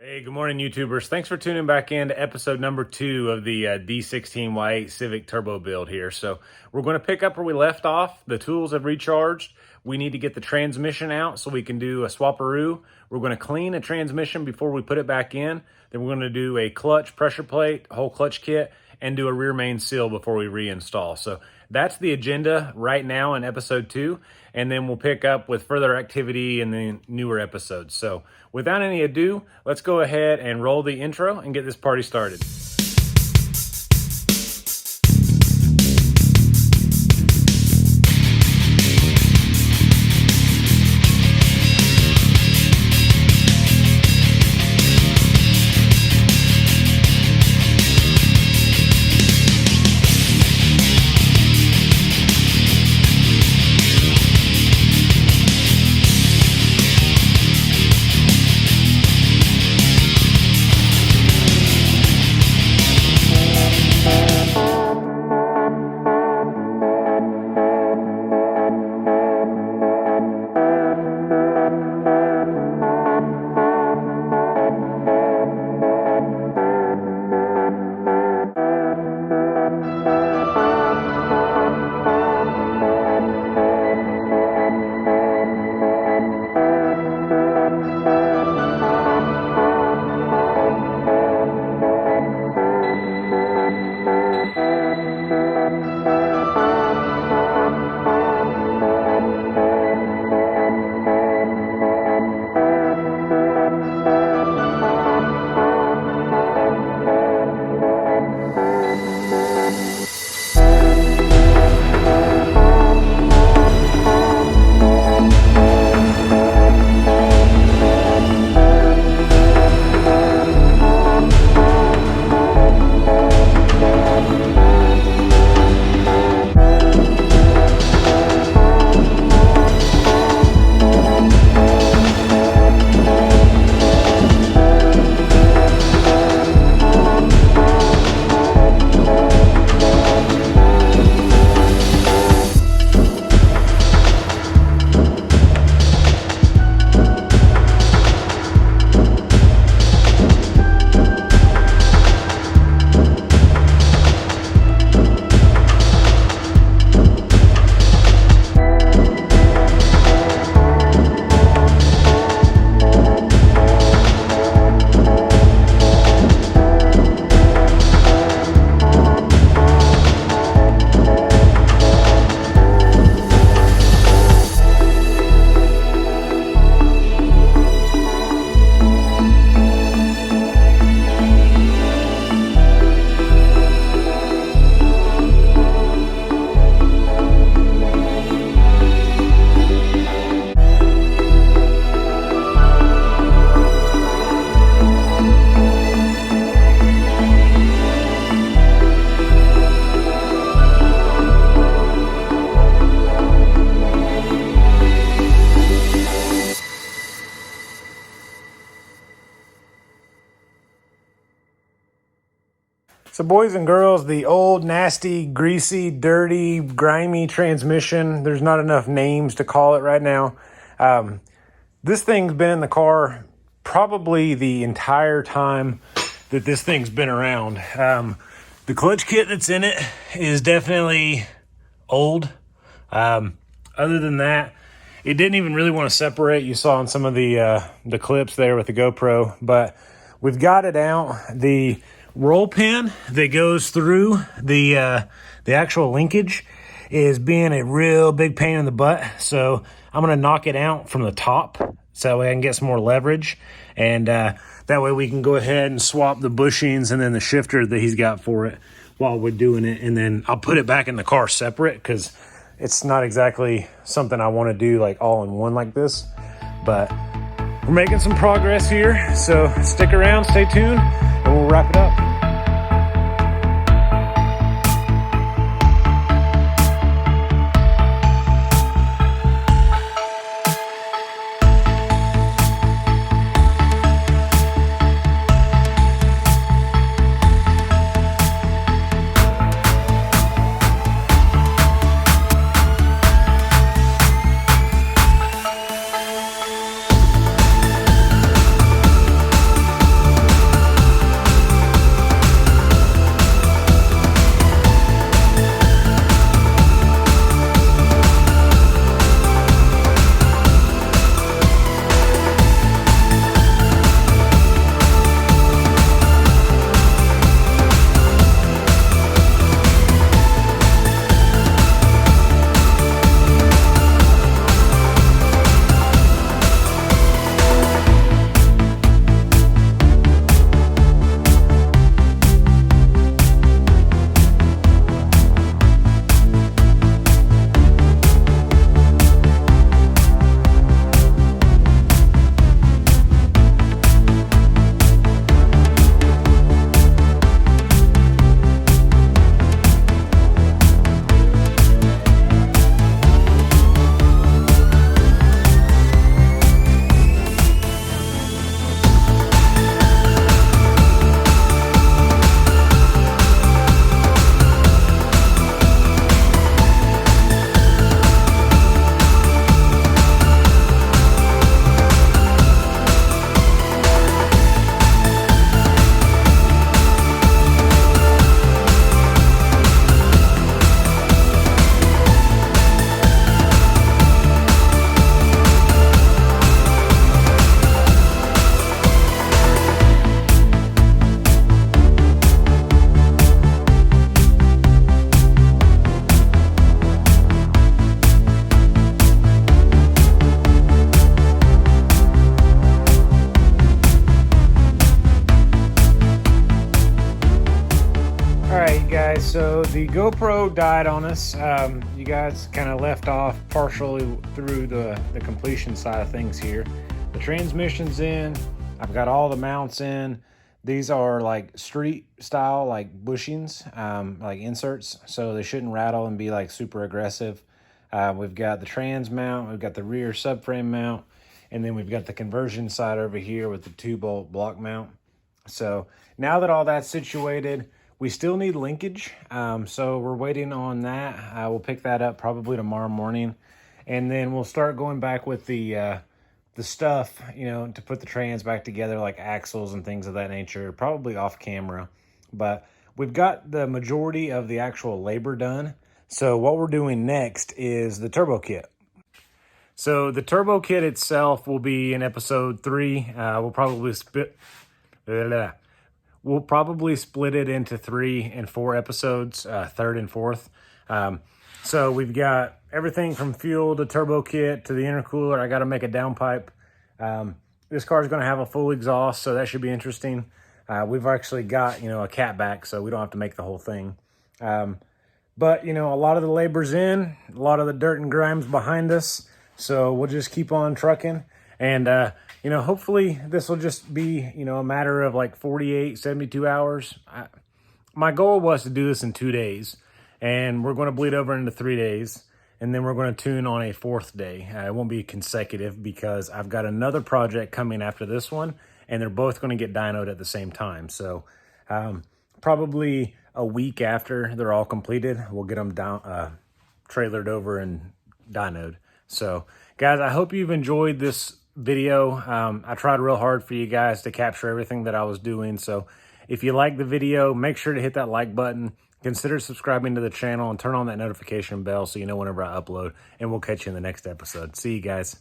Hey, good morning, YouTubers. Thanks for tuning back in to episode number 2 of the D16y8 Civic turbo build here. So we're going to pick up where we left off. The tools have recharged. We need to get the transmission out so we can do a swaparoo. We're going to clean a transmission before we put it back in. Then we're going to do a clutch pressure plate, whole clutch kit, and do a rear main seal before we reinstall. So that's the agenda right now in episode 2. And then we'll pick up with further activity in the newer episodes. So without any ado, let's go ahead and roll the intro and get this party started. So boys and girls, the old, nasty, greasy, dirty, grimy transmission, there's not enough names to call it right now. This thing's been in the car probably the entire time that this thing's been around. The clutch kit that's in it is definitely old. Other than that, it didn't even really want to separate. You saw in some of the clips there with the GoPro, but we've got it out. The roll pin that goes through the actual linkage is being a real big pain in the butt. So I'm going to knock it out from the top so that way I can get some more leverage. And that way we can go ahead and swap the bushings and then the shifter that he's got for it while we're doing it. And then I'll put it back in the car separate because it's not exactly something I want to do like all in one like this. But we're making some progress here. So stick around, stay tuned, and we'll wrap it up. guys, so the GoPro died on us. You guys kind of left off partially through the completion side of things here. The transmission's in. I've got all the mounts in. These are like street style, like bushings, like inserts, so they shouldn't rattle and be like super aggressive. We've got the trans mount, we've got the rear subframe mount, and then we've got the conversion side over here with the 2-bolt block mount. So now that all that's situated, we still need linkage. So we're waiting on that. We'll pick that up probably tomorrow morning, and then we'll start going back with the stuff, you know, to put the trans back together, like axles and things of that nature, probably off camera. But we've got the majority of the actual labor done. So what we're doing next is the turbo kit. So the turbo kit itself will be in episode 3. We'll probably split it into 3 and 4 episodes, third and fourth. So we've got everything from fuel to turbo kit to the intercooler. I got to make a downpipe. This car is going to have a full exhaust, so that should be interesting. We've actually got, you know, a catback, so we don't have to make the whole thing. But, you know, a lot of the labor's in, a lot of the dirt and grime's behind us. So we'll just keep on trucking. And, you know, hopefully this will just be, you know, a matter of like 48, 72 hours. My goal was to do this in 2 days. And we're going to bleed over into 3 days. And then we're going to tune on a 4th day. It won't be consecutive because I've got another project coming after this one. And they're both going to get dynoed at the same time. So probably a week after they're all completed, we'll get them down, trailered over and dynoed. So guys, I hope you've enjoyed this video. I tried real hard for you guys to capture everything that I was doing. So if you like the video, make sure to hit that like button. Consider subscribing to the channel and turn on that notification bell so you know whenever I upload. And we'll catch you in the next episode. See you guys.